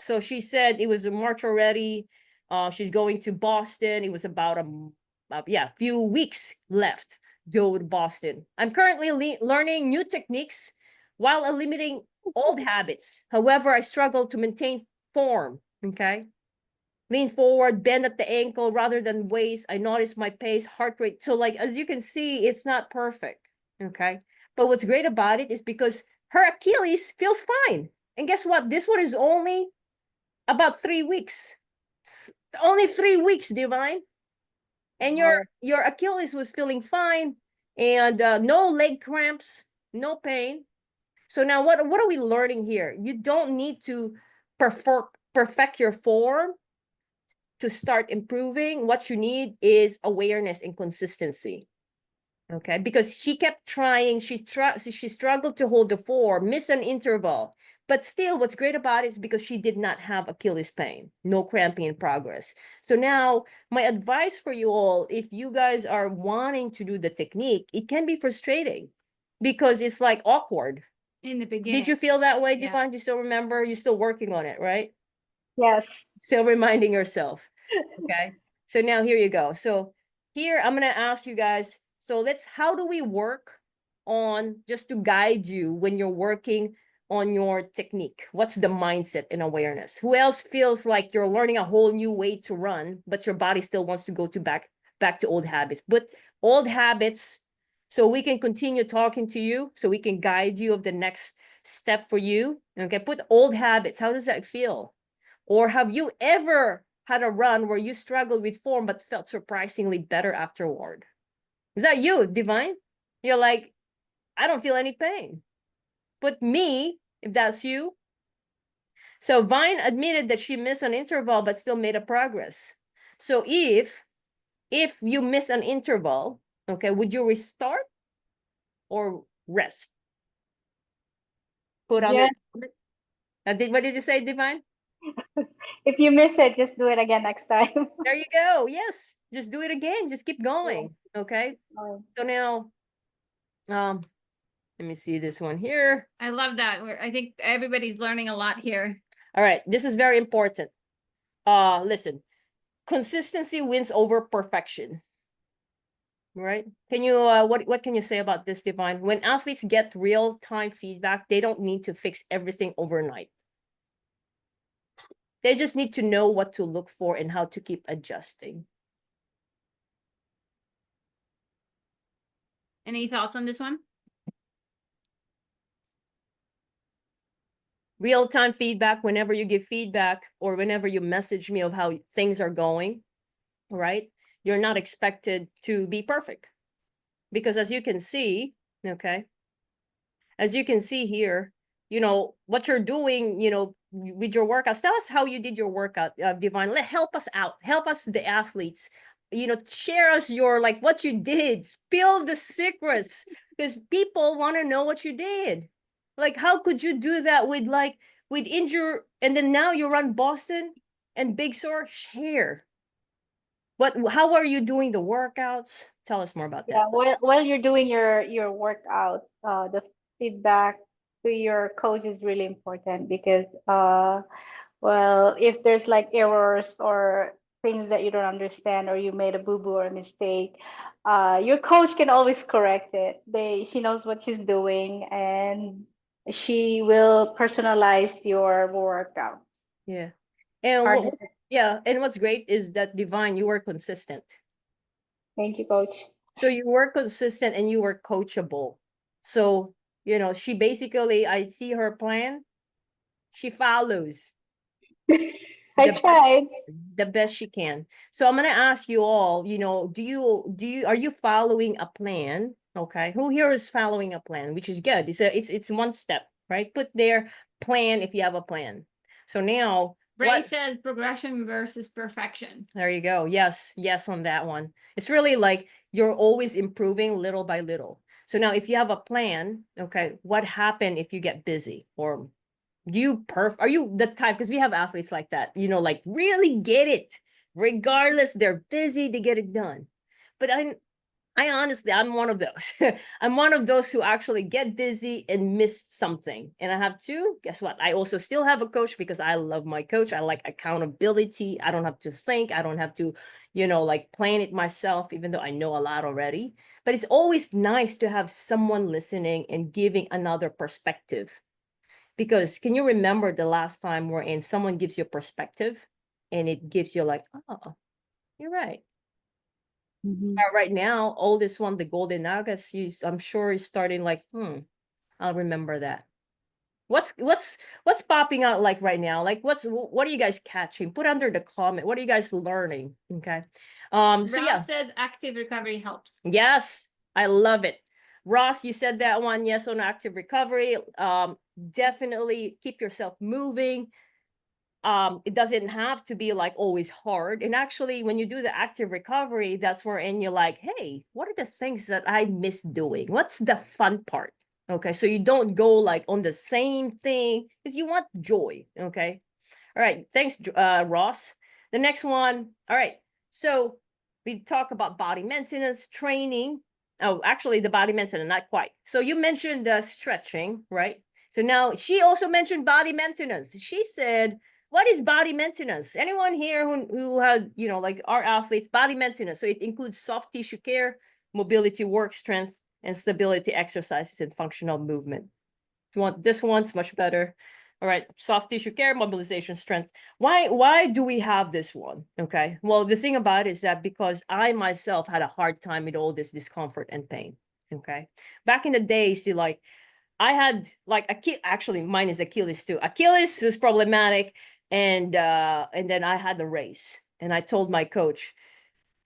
So she said it was a March already. She's going to Boston. It was about few weeks left to go to Boston. I'm currently learning new techniques while eliminating old habits. However, I struggle to maintain form. Okay. Lean forward, bend at the ankle rather than waist. I notice my pace, heart rate. So like, as you can see, it's not perfect. Okay. But what's great about it is because her Achilles feels fine. And guess what? This one is only about 3 weeks. Only 3 weeks, Divine. And Wow. your Achilles was feeling fine, and no leg cramps, no pain. So now what are we learning here? You don't need to perfect your form to start improving. What you need is awareness and consistency. Okay, because she kept trying, she struggled to hold the form, miss an interval. But still, what's great about it is because she did not have Achilles pain, no cramping in progress. So now, my advice for you all, if you guys are wanting to do the technique, it can be frustrating because it's like awkward. in the beginning. Did you feel that way, Yeah. Divine? You still remember? You're still working on it, right? Yes. Still reminding yourself. Okay. So now here you go. So here I'm going to ask you guys. So how do we work on, just to guide you when you're working on your technique? What's the mindset and awareness? Who else feels like you're learning a whole new way to run, but your body still wants to go back to old habits? But old habits so we can continue talking to you, so we can guide you of the next step for you. Okay, put old habits. How does that feel? Or have you ever had a run where you struggled with form but felt surprisingly better afterward? Is that you, Divine? You're like, I don't feel any pain. Put me, if that's you. So Vine admitted that she missed an interval but still made a progress. So if you miss an interval, okay, would you restart or rest? Put on Yes. what did you say, Divine? If you miss it, just do it again next time. There you go. Yes, just do it again. Just keep going. Okay. So now, let me see this one here. I love that. I think everybody's learning a lot here. All right, this is very important. Listen, consistency wins over perfection. Right? Can you what can you say about this, Divine? When athletes get real-time feedback, they don't need to fix everything overnight. They just need to know what to look for and how to keep adjusting. Any thoughts on this one? Real-time feedback, whenever you give feedback or whenever you message me of how things are going, right? You're not expected to be perfect. Because as you can see, okay, as you can see here, you know, what you're doing, you know, with your workouts. Tell us how you did your workout, Divine. Help us out. Help us, the athletes. You know, share us your, like, what you did. Spill the secrets, because people want to know what you did. Like, how could you do that with, like, with injury, and then now you run Boston and Big Sur? Share. How are you doing the workouts? Tell us more about that. Yeah, while you're doing your workout, the feedback to your coach is really important because well, if there's like errors or things that you don't understand or you made a boo-boo or a mistake, your coach can always correct it. She knows what she's doing and she will personalize your workout. Yeah. And Margin. yeah, and what's great is that, Divine, you were consistent. Thank you, coach. So you were consistent and you were coachable. So, you know, she basically, I see her plan, she follows I the best, tried. the best she can. So I'm gonna ask you all, you know, are you following a plan? Okay, who here is following a plan, which is good. It's one step, right? Put their plan if you have a plan. So now, Ray says progression versus perfection. there you go. Yes, yes on that one. It's really like you're always improving little by little. So now if you have a plan, okay, what happened if you get busy? Or are you the type, because we have athletes like that, you know, like really get it. Regardless, they're busy, they get it done. But I honestly, I'm one of those. I'm one of those who actually get busy and miss something. And I have to, guess what? I also still have a coach because I love my coach. I like accountability. I don't have to think. I don't have to, you know, like plan it myself, even though I know a lot already. But it's always nice to have someone listening and giving another perspective. Because can you remember the last time wherein someone gives you a perspective and it gives you like, oh, you're right. Right now, oldest one, the Golden Nuggets, I'm sure is starting like, I'll remember that. What's popping out like right now? Like what are you guys catching? Put under the comment. What are you guys learning? Okay. So yeah. Ross says active recovery helps. Yes, I love it. Ross, you said that one. Yes, on active recovery. Definitely keep yourself moving. It doesn't have to be like always hard. And actually, when you do the active recovery, that's where and you're like, hey, what are the things that I miss doing? What's the fun part? Okay, so you don't go like on the same thing because you want joy. Okay. All right. Thanks, Ross. The next one. All right. So we talk about body maintenance, training. Oh, actually, the body maintenance, not quite. So you mentioned the stretching, right? So now she also mentioned body maintenance. She said, what is body maintenance? Anyone here who had, you know, like our athletes, body maintenance. So it includes soft tissue care, mobility, work strength, and stability exercises and functional movement. If you want this one, it's much better. All right, soft tissue care, mobilization, strength. Why do we have this one? Okay, well, the thing about it is that because I myself had a hard time with all this discomfort and pain. Okay. Back in the days, you like, I had like actually mine is Achilles too. Achilles was problematic. And then I had the race and I told my coach,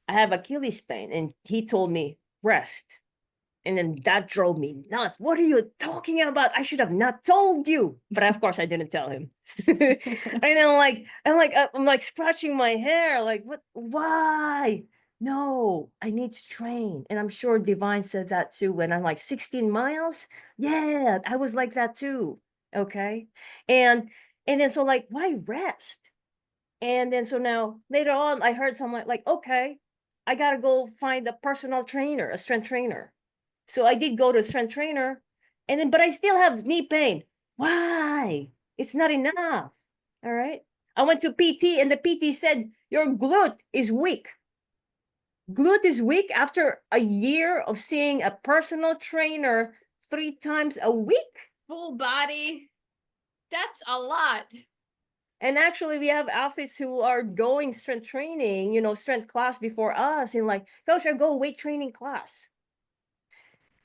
I have Achilles pain. And he told me, rest. And then that drove me nuts. What are you talking about? I should have not told you. But of course I didn't tell him. And then I'm like scratching my hair. Like, what? Why? No, I need to train. And I'm sure Divine said that too. When I'm like 16 miles. Yeah, I was like that too. Okay. And then so like, why rest? And then so now later on, I heard someone like, okay, I gotta go find a personal trainer, a strength trainer. So I did go to a strength trainer, and then, but I still have knee pain. Why? It's not enough. All right. I went to PT, and the PT said, your glute is weak. Glute is weak after a year of seeing a personal trainer 3 times a week. Full body. That's a lot. And actually, we have athletes who are going strength training, strength class before us, and like, coach, I go weight training class.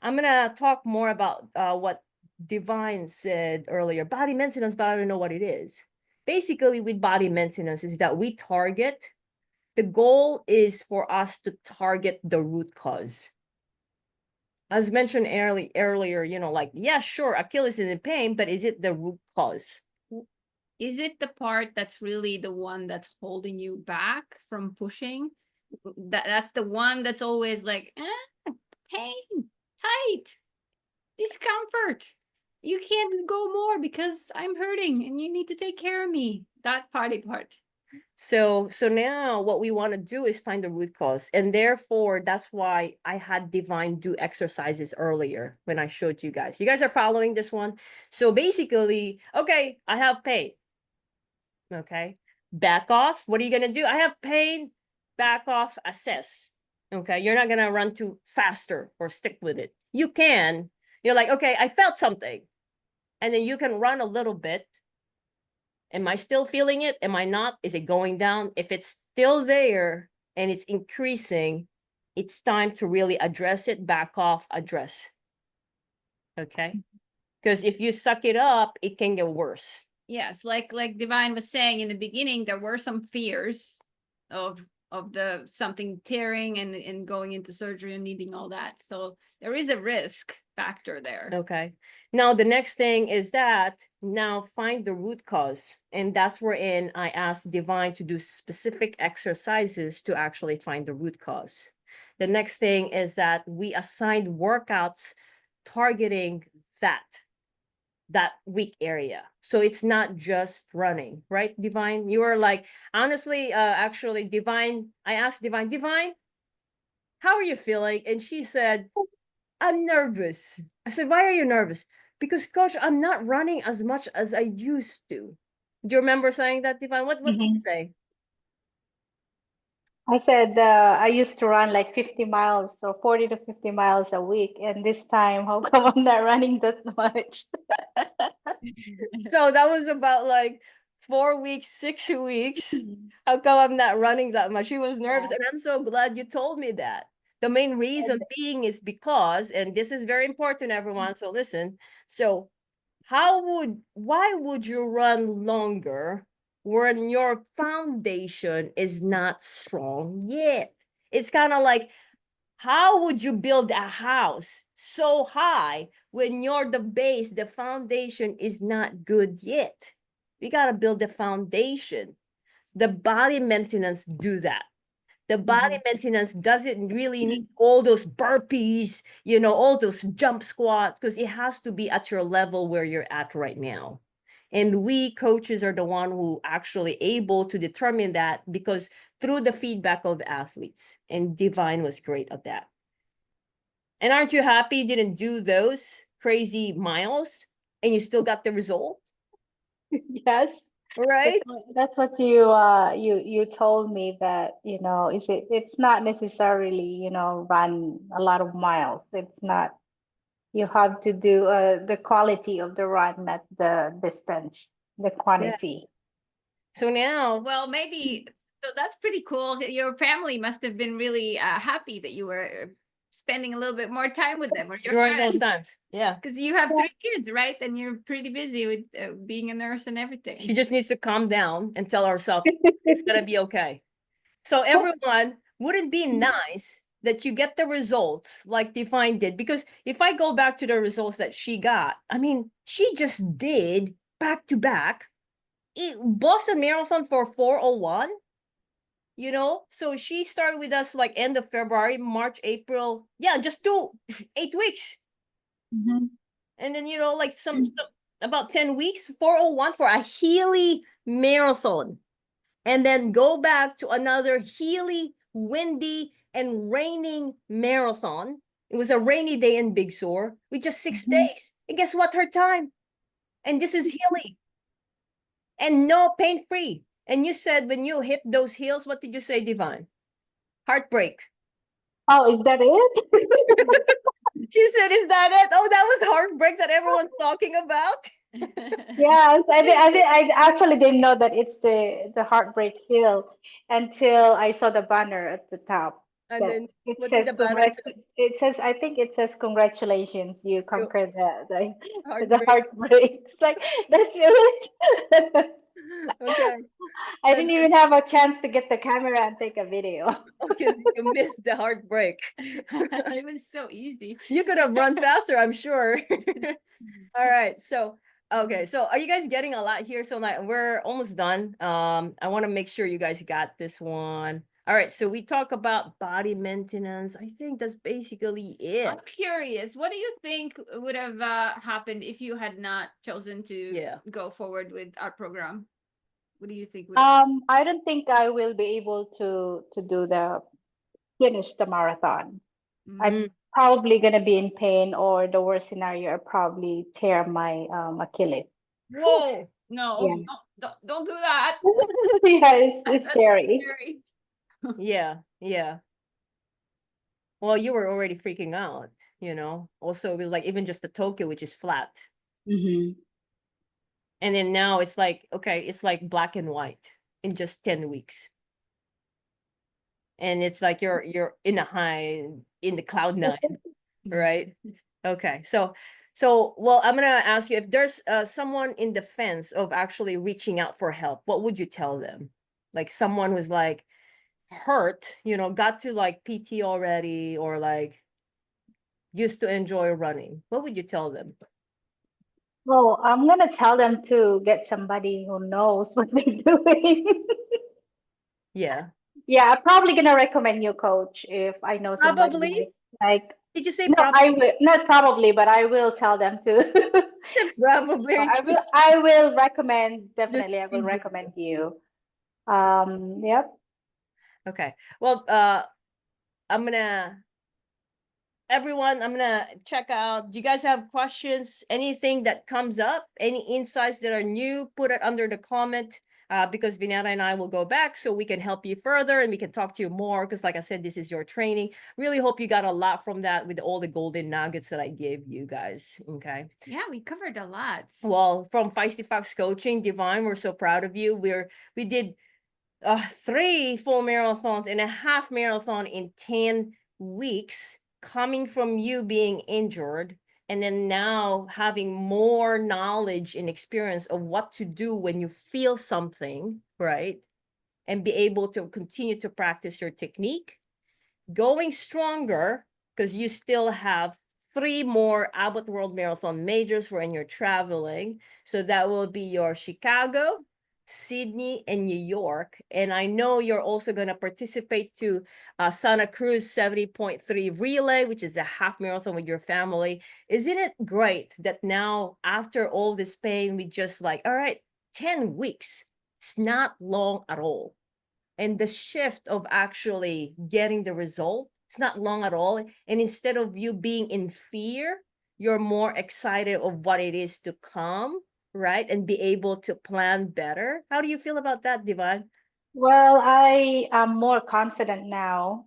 I'm gonna talk more about what Divine said earlier, body maintenance, but I don't know what it is. Basically, with body maintenance is that we target, the goal is for us to target the root cause. As mentioned earlier, like, yeah, sure, Achilles is in pain, but is it the root cause? Is it the part that's really the one that's holding you back from pushing? That's the one that's always like, pain, tight, discomfort. You can't go more because I'm hurting and you need to take care of me. That part. So now what we want to do is find the root cause. And therefore, that's why I had Divine do exercises earlier when I showed you guys. You guys are following this one? So basically, okay, I have pain. Okay, back off. What are you going to do? I have pain, back off, assess. Okay, you're not going to run too faster or stick with it. You can. You're like, okay, I felt something. And then you can run a little bit. Am I still feeling it? Am I not? Is it going down? If it's still there and it's increasing, it's time to really address it, back off, address. Okay? Because if you suck it up, it can get worse. Yes, like Divine was saying in the beginning, there were some fears of the something tearing and going into surgery and needing all that. So there is a risk factor there. Okay. Now the next thing is that now find the root cause. And that's wherein I asked Divine to do specific exercises to actually find the root cause. The next thing is that we assigned workouts targeting that weak area. So it's not just running, right, Divine? You were like, honestly, actually, Divine, I asked Divine, how are you feeling? And she said, I'm nervous. I said, why are you nervous? Because coach, I'm not running as much as I used to. Do you remember saying that, Divine? What did you say? I said I used to run like 50 miles or 40 to 50 miles a week. And this time, how come I'm not running that much? So that was about like 4 weeks, 6 weeks. How come I'm not running that much? She was nervous. Yeah. And I'm so glad you told me that. The main reason being is because, and this is very important, everyone, so listen. So why would you run longer when your foundation is not strong yet? It's kind of like, how would you build a house so high when the base, the foundation is not good yet? We got to build the foundation. The body maintenance do that. The body maintenance doesn't really need all those burpees, all those jump squats, because it has to be at your level where you're at right now. And we coaches are the one who actually able to determine that, because through the feedback of athletes, and Divine was great at that. And aren't you happy you didn't do those crazy miles and you still got the result? Yes. Right? That's what you told me, that it's not necessarily run a lot of miles. It's not, you have to do the quality of the run, not the distance, the quantity. So now, well, maybe so that's pretty cool. Your family must have been really happy that you were spending a little bit more time with them or your during those friends. times. Yeah. Because you have Yeah. 3 kids, right? And you're pretty busy with being a nurse and everything. She just needs to calm down and tell herself it's gonna be okay. So everyone, would it be nice that you get the results like Define did? Because if I go back to the results that she got, I mean, she just did back to back Boston Marathon for 4:01. You know, so she started with us like end of February, March, April. Yeah, just 8 weeks. Mhm. And then, you know, like some about 10 weeks, 4:01 for a Healy marathon. And then go back to another Healy, windy, and raining marathon. It was a rainy day in Big Sur with just 6 Mhm. days. And guess what? Her time. And this is Healy. And no pain free. And you said when you hit those heels, what did you say, Divine? Heartbreak. Oh, is that it? She said, "Is that it?" Oh, that was heartbreak that everyone's talking about. Yes, I actually didn't know that it's the Heartbreak Hill until I saw the banner at the top. And That then it what did says the banner say? it says, I think it says congratulations, you You conquered the heartbreak. heartbreak. It's like that's it. Okay. I And didn't even have a chance to get the camera and take a video. because you missed the heartbreak. It was so easy. You could have run faster, I'm sure. All right. So, okay. So are you guys getting a lot here? So like we're almost done. I want to make sure you guys got this one. All right. So we talk about body maintenance. I think that's basically it. I'm curious, what do you think would have happened if you had not chosen to Yeah. go forward with our program? What do you think would I don't think I will be able to do the finish the marathon. I'm Mm. probably gonna be in pain, or the worst scenario, I probably tear my Achilles. Whoa. No, Yeah. don't do that. Yeah, it's That's scary. scary. Yeah. Yeah. Well, you were already freaking out, you know. Also, it was like even just the Tokyo, which is flat. Hmm. And then now it's like, okay, it's like black and white in just 10 weeks. And it's like you're in a high in the cloud 9, right? Okay. So well, I'm gonna ask you if there's someone in defense of actually reaching out for help, what would you tell them? Like someone who's like hurt, you know, got to like PT already or like used to enjoy running. What would you tell them? Well, I'm gonna tell them to get somebody who knows what they're doing. Yeah. Yeah, I'm probably gonna recommend you, coach, if I know somebody Probably. like Did you say no, probably? I will not probably, but I will tell them to. Probably. I will recommend, Just definitely I will teasing recommend you. you. Yep. Okay. Well, I'm gonna everyone, I'm gonna check out. Do you guys have questions? Anything that comes up? Any insights that are new? Put it under the comment. Because Vinata and I will go back so we can help you further and we can talk to you more. Because, like I said, this is your training. Really hope you got a lot from that with all the golden nuggets that I gave you guys. Okay. Yeah, we covered a lot. Well, from Feisty Fox Coaching, Divine, we're so proud of you. We did 3 full marathons and a half marathon in 10 weeks, coming from you being injured and then now having more knowledge and experience of what to do when you feel something, right? And be able to continue to practice your technique, going stronger because you still have 3 more Abbott World Marathon Majors when you're traveling. So that will be your Chicago, Sydney, and New York. And I know you're also going to participate to Santa Cruz 70.3 relay, which is a half marathon with your family. Isn't it great that now after all this pain, we just like, all right, 10 weeks. It's not long at all. And the shift of actually getting the result, it's not long at all. And instead of you being in fear, you're more excited of what it is to come, right? And be able to plan better. How do you feel about that, Divine? Well, I am more confident now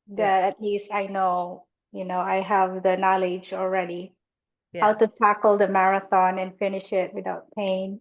Yeah, that at least I know, I have the knowledge already how yeah. to tackle the marathon and finish it without pain.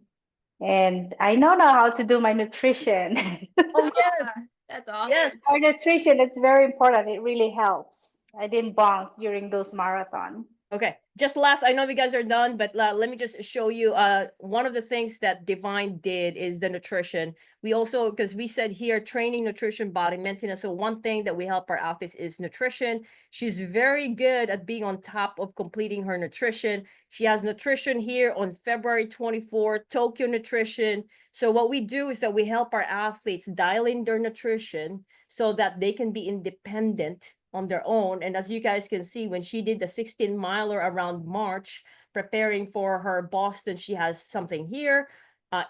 And I know now how to do my nutrition. Oh, yes. That's awesome. Yes. Our nutrition is very important. It really helps. I didn't bonk during those marathons. Okay, just last, I know you guys are done, but let me just show you, one of the things that Divine did is the nutrition. We also, because we said here, training, nutrition, body maintenance. So one thing that we help our athletes is nutrition. She's very good at being on top of completing her nutrition. She has nutrition here on February 24th, Tokyo Nutrition. So what we do is that we help our athletes dial in their nutrition so that they can be independent on their own. And as you guys can see, when she did the 16-miler around March, preparing for her Boston, she has something here.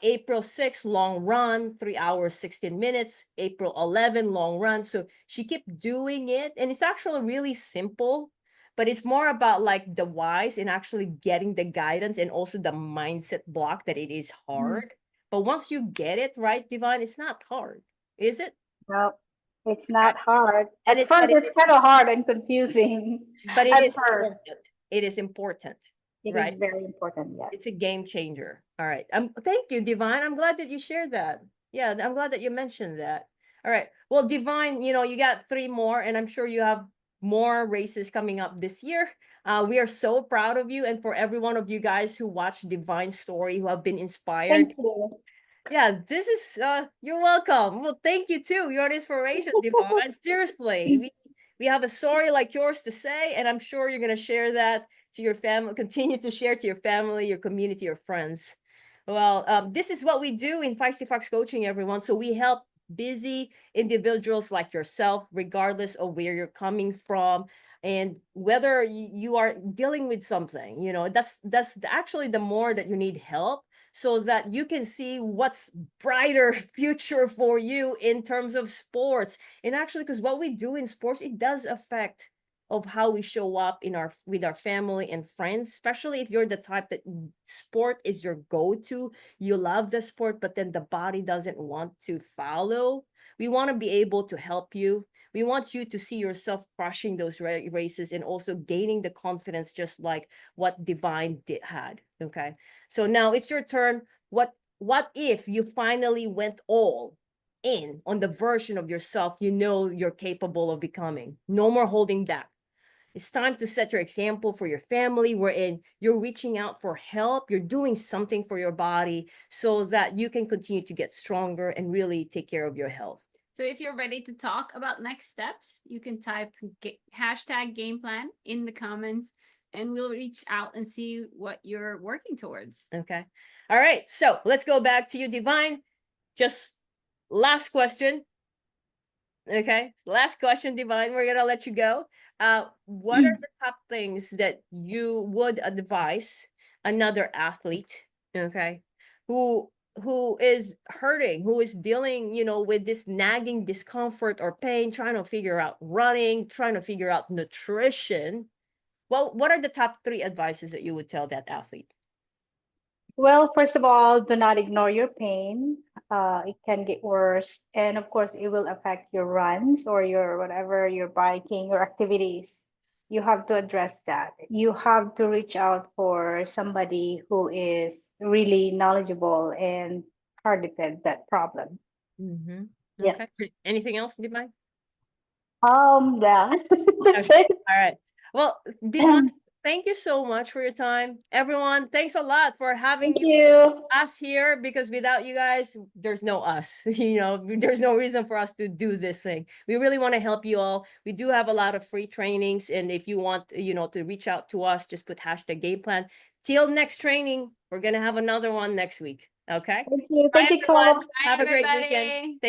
April 6th, long run, 3 hours, 16 minutes. April 11, long run. So she kept doing it. And it's actually really simple, but it's more about like the whys and actually getting the guidance and also the mindset block that it is hard. But once you get it right, Divine, it's not hard, is it? No, it's not hard. And At first, it's kind of hard and confusing. But it At is first, important. It is important, it right? is very important. Yes. It's a game changer. All right. Thank you, Divine. I'm glad that you shared that. Yeah, I'm glad that you mentioned that. All right. Well, Divine, you got 3 more, and I'm sure you have more races coming up this year. We are so proud of you, and for every one of you guys who watch Divine's story, who have been inspired. Thank you. Yeah, this is you're welcome. Well, thank you too. You're an inspiration, Divine. Seriously. We have a story like yours to say, and I'm sure you're gonna share that to your family, continue to share to your family, your community, your friends. Well, this is what we do in Feisty Fox Coaching, everyone. So we help busy individuals like yourself, regardless of where you're coming from and whether you are dealing with something. That's actually the more that you need help, so that you can see what's brighter future for you in terms of sports. And actually, because what we do in sports, it does affect of how we show up with our family and friends, especially if you're the type that sport is your go-to. You love the sport, but then the body doesn't want to follow. We want to be able to help you. We want you to see yourself crushing those races and also gaining the confidence, just like what Divine had. Okay. So now it's your turn. What if you finally went all in on the version of yourself you're capable of becoming? No more holding back. It's time to set your example for your family, wherein you're reaching out for help. You're doing something for your body so that you can continue to get stronger and really take care of your health. So if you're ready to talk about next steps, you can type hashtag game plan in the comments, and we'll reach out and see what you're working towards. Okay. All right. So let's go back to you, Divine. Just last question. Okay. Last question, Divine. We're going to let you go. What are the top things that you would advise another athlete, okay, who is hurting, who is dealing, with this nagging discomfort or pain, trying to figure out running, trying to figure out nutrition? Well, what are the top 3 advices that you would tell that athlete? Well, first of all, do not ignore your pain. It can get worse. And of course, it will affect your runs or your whatever, your biking or activities. You have to address that. You have to reach out for somebody who is really knowledgeable and targeted that problem. Mm-hmm. Yes. Okay. Anything else, Divine? Yeah. That's Okay. it. All right. Well, Divine, thank you so much for your time. Everyone, thanks a lot for having Thank you. us here, because without you guys, there's no us. There's no reason for us to do this thing. We really want to help you all. We do have a lot of free trainings, and if you want, to reach out to us, just put hashtag game plan. Till next training, we're gonna have another one next week. Okay. Thank you. Bye, Thank you, everyone. Coach. Bye, Have a great everybody. weekend.